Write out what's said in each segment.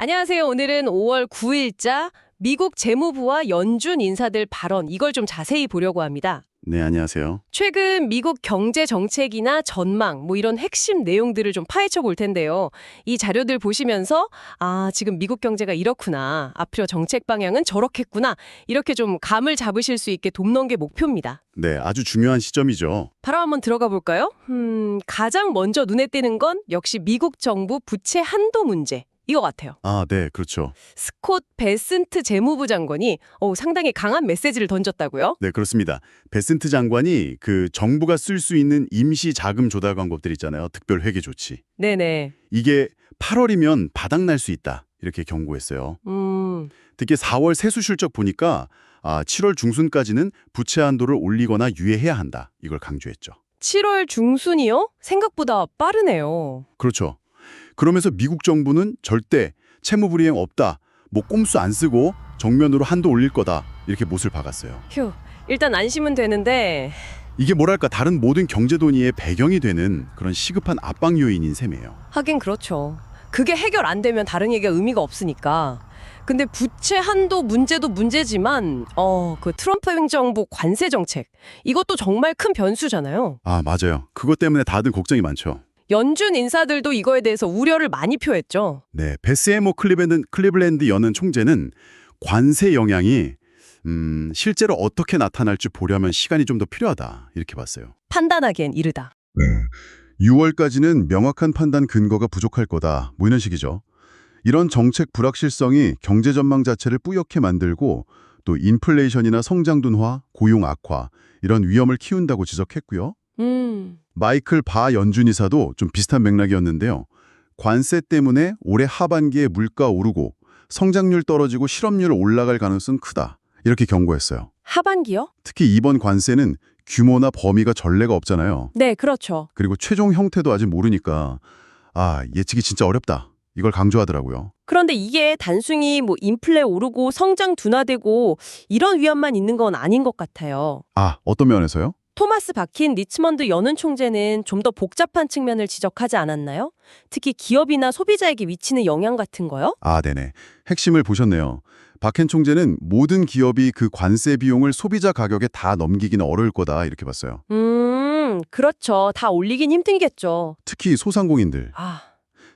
안녕하세요. 오늘은 5월 9일자 미국 재무부와 연준 인사들 발언 이걸 좀 자세히 보려고 합니다. 네, 안녕하세요. 최근 미국 경제 정책이나 전망 이런 핵심 내용들을 좀 파헤쳐 볼 텐데요. 이 자료들 보시면서 지금 미국 경제가 이렇구나. 앞으로 정책 방향은 저렇겠구나. 이렇게 좀 감을 잡으실 수 있게 돕는 게 목표입니다. 네, 아주 중요한 시점이죠. 바로 한번 들어가 볼까요? 가장 먼저 눈에 띄는 건 역시 미국 정부 부채 한도 문제. 이거 같아요. 네, 그렇죠. 스콧 베슨트 재무부 장관이 상당히 강한 메시지를 던졌다고요? 네, 그렇습니다. 베슨트 장관이 그 정부가 쓸 수 있는 임시 자금 조달 방법들 있잖아요. 특별 회계 조치. 네네. 이게 8월이면 바닥날 수 있다. 이렇게 경고했어요. 특히 4월 세수 실적 보니까 7월 중순까지는 부채 한도를 올리거나 유예해야 한다. 이걸 강조했죠. 7월 중순이요? 생각보다 빠르네요. 그렇죠. 그러면서 미국 정부는 절대 채무 불이행 없다. 꼼수 안 쓰고 정면으로 한도 올릴 거다. 이렇게 못을 박았어요. 휴, 일단 안심은 되는데 이게 뭐랄까 다른 모든 경제 논의의 배경이 되는 그런 시급한 압박 요인인 셈이에요. 하긴 그렇죠. 그게 해결 안 되면 다른 얘기가 의미가 없으니까. 근데 부채 한도 문제도 문제지만 그 트럼프 행정부 관세 정책 이것도 정말 큰 변수잖아요. 맞아요. 그것 때문에 다들 걱정이 많죠. 연준 인사들도 이거에 대해서 우려를 많이 표했죠. 네, 베스에모 클리블랜드 연은 총재는 관세 영향이 실제로 어떻게 나타날지 보려면 시간이 좀 더 필요하다 이렇게 봤어요. 판단하기엔 이르다. 네, 6월까지는 명확한 판단 근거가 부족할 거다 이런 식이죠. 이런 정책 불확실성이 경제 전망 자체를 뿌옇게 만들고 또 인플레이션이나 성장 둔화, 고용 악화 이런 위험을 키운다고 지적했고요. 마이클 바 연준 이사도 좀 비슷한 맥락이었는데요. 관세 때문에 올해 하반기에 물가 오르고 성장률 떨어지고 실업률 올라갈 가능성 크다. 이렇게 경고했어요. 하반기요? 특히 이번 관세는 규모나 범위가 전례가 없잖아요. 네, 그렇죠. 그리고 최종 형태도 아직 모르니까 예측이 진짜 어렵다. 이걸 강조하더라고요. 그런데 이게 단순히 인플레 오르고 성장 둔화되고 이런 위험만 있는 건 아닌 것 같아요. 어떤 면에서요? 토마스 바킨 리치먼드 연은 총재는 좀 더 복잡한 측면을 지적하지 않았나요? 특히 기업이나 소비자에게 미치는 영향 같은 거요? 네네. 핵심을 보셨네요. 박켄 총재는 모든 기업이 그 관세 비용을 소비자 가격에 다 넘기기는 어려울 거다 이렇게 봤어요. 그렇죠. 다 올리긴 힘들겠죠. 특히 소상공인들.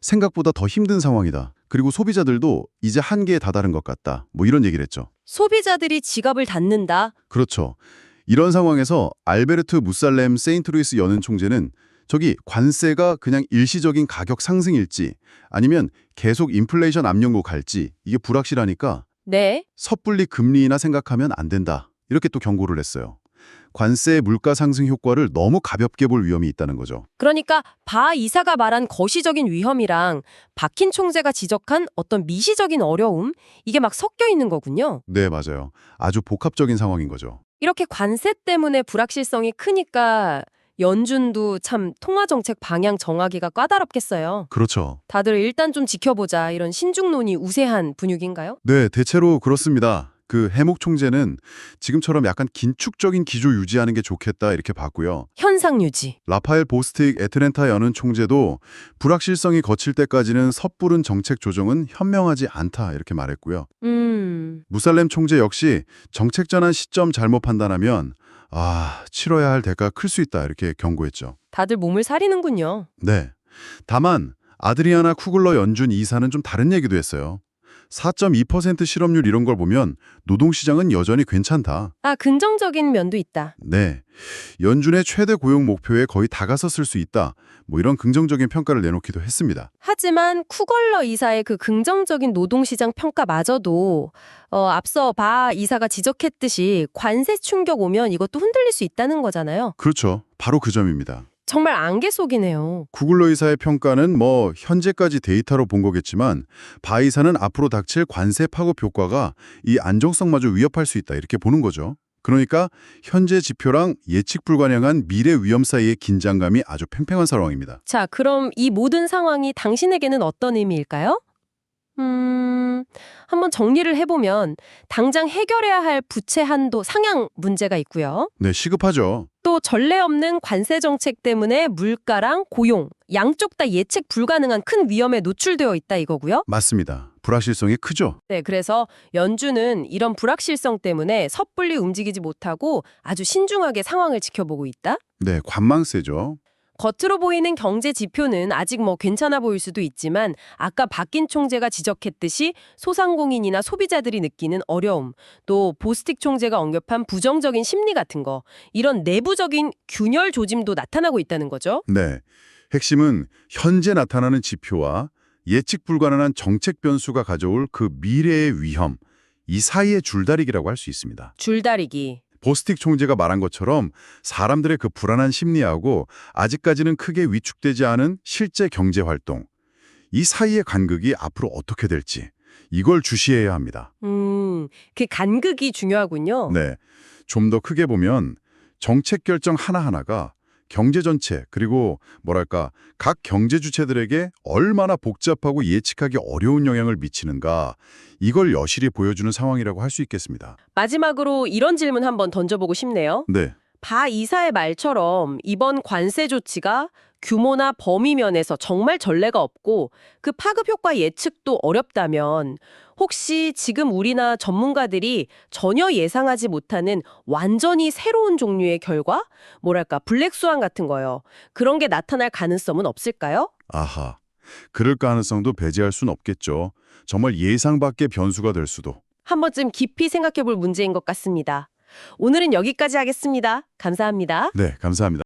생각보다 더 힘든 상황이다. 그리고 소비자들도 이제 한계에 다다른 것 같다. 이런 얘기를 했죠. 소비자들이 지갑을 닫는다? 그렇죠. 이런 상황에서 알베르트 무살렘 세인트루이스 연은 총재는 관세가 그냥 일시적인 가격 상승일지 아니면 계속 인플레이션 압력으로 갈지 이게 불확실하니까 네. 섣불리 금리나 생각하면 안 된다. 이렇게 또 경고를 했어요. 관세의 물가 상승 효과를 너무 가볍게 볼 위험이 있다는 거죠. 그러니까 바 이사가 말한 거시적인 위험이랑 박힌 총재가 지적한 어떤 미시적인 어려움 이게 막 섞여 있는 거군요. 네, 맞아요. 아주 복합적인 상황인 거죠. 이렇게 관세 때문에 불확실성이 크니까 연준도 참 통화정책 방향 정하기가 까다롭겠어요. 그렇죠. 다들 일단 좀 지켜보자 이런 신중론이 우세한 분위기인가요? 네, 대체로 그렇습니다. 그 해목 총재는 지금처럼 약간 긴축적인 기조 유지하는 게 좋겠다 이렇게 봤고요. 현상 유지. 라파엘 보스틱 애틀랜타 연은 총재도 불확실성이 거칠 때까지는 섣부른 정책 조정은 현명하지 않다 이렇게 말했고요. 무살렘 총재 역시 정책 전환 시점 잘못 판단하면 치러야 할 대가가 클 수 있다 이렇게 경고했죠. 다들 몸을 사리는군요. 네. 다만 아드리아나 쿠글러 연준 이사는 좀 다른 얘기도 했어요. 4.2% 실업률 이런 걸 보면 노동시장은 여전히 괜찮다. 긍정적인 면도 있다. 네. 연준의 최대 고용 목표에 거의 다가섰을 수 있다. 이런 긍정적인 평가를 내놓기도 했습니다. 하지만 쿠걸러 이사의 그 긍정적인 노동시장 평가마저도 앞서 바 이사가 지적했듯이 관세 충격 오면 이것도 흔들릴 수 있다는 거잖아요. 그렇죠. 바로 그 점입니다. 정말 안개 속이네요. 구글러 이사의 평가는 현재까지 데이터로 본 거겠지만 바 이사는 앞으로 닥칠 관세 파급 효과가 이 안정성마저 위협할 수 있다 이렇게 보는 거죠. 그러니까 현재 지표랑 예측 불가능한 미래 위험 사이의 긴장감이 아주 팽팽한 상황입니다. 자, 그럼 이 모든 상황이 당신에게는 어떤 의미일까요? 한번 정리를 해보면 당장 해결해야 할 부채 한도 상향 문제가 있고요. 네, 시급하죠. 또 전례 없는 관세 정책 때문에 물가랑 고용, 양쪽 다 예측 불가능한 큰 위험에 노출되어 있다 이거고요. 맞습니다. 불확실성이 크죠. 네, 그래서 연준은 이런 불확실성 때문에 섣불리 움직이지 못하고 아주 신중하게 상황을 지켜보고 있다? 네, 관망세죠. 겉으로 보이는 경제 지표는 아직 뭐 괜찮아 보일 수도 있지만 아까 박긴 총재가 지적했듯이 소상공인이나 소비자들이 느끼는 어려움, 또 보스틱 총재가 언급한 부정적인 심리 같은 거, 이런 내부적인 균열 조짐도 나타나고 있다는 거죠. 네, 핵심은 현재 나타나는 지표와 예측 불가능한 정책 변수가 가져올 그 미래의 위험, 이 사이의 줄다리기라고 할 수 있습니다. 줄다리기. 보스틱 총재가 말한 것처럼 사람들의 그 불안한 심리하고 아직까지는 크게 위축되지 않은 실제 경제 활동, 이 사이의 간극이 앞으로 어떻게 될지 이걸 주시해야 합니다. 그 간극이 중요하군요. 네, 좀 더 크게 보면 정책 결정 하나하나가 경제 전체 그리고 뭐랄까 각 경제 주체들에게 얼마나 복잡하고 예측하기 어려운 영향을 미치는가 이걸 여실히 보여주는 상황이라고 할 수 있겠습니다. 마지막으로 이런 질문 한번 던져보고 싶네요. 네, 바 이사의 말처럼 이번 관세 조치가 규모나 범위 면에서 정말 전례가 없고 그 파급 효과 예측도 어렵다면 혹시 지금 우리나 전문가들이 전혀 예상하지 못하는 완전히 새로운 종류의 결과? 뭐랄까 블랙스완 같은 거요. 그런 게 나타날 가능성은 없을까요? 아하, 그럴 가능성도 배제할 순 없겠죠. 정말 예상 밖의 변수가 될 수도. 한 번쯤 깊이 생각해 볼 문제인 것 같습니다. 오늘은 여기까지 하겠습니다. 감사합니다. 네, 감사합니다.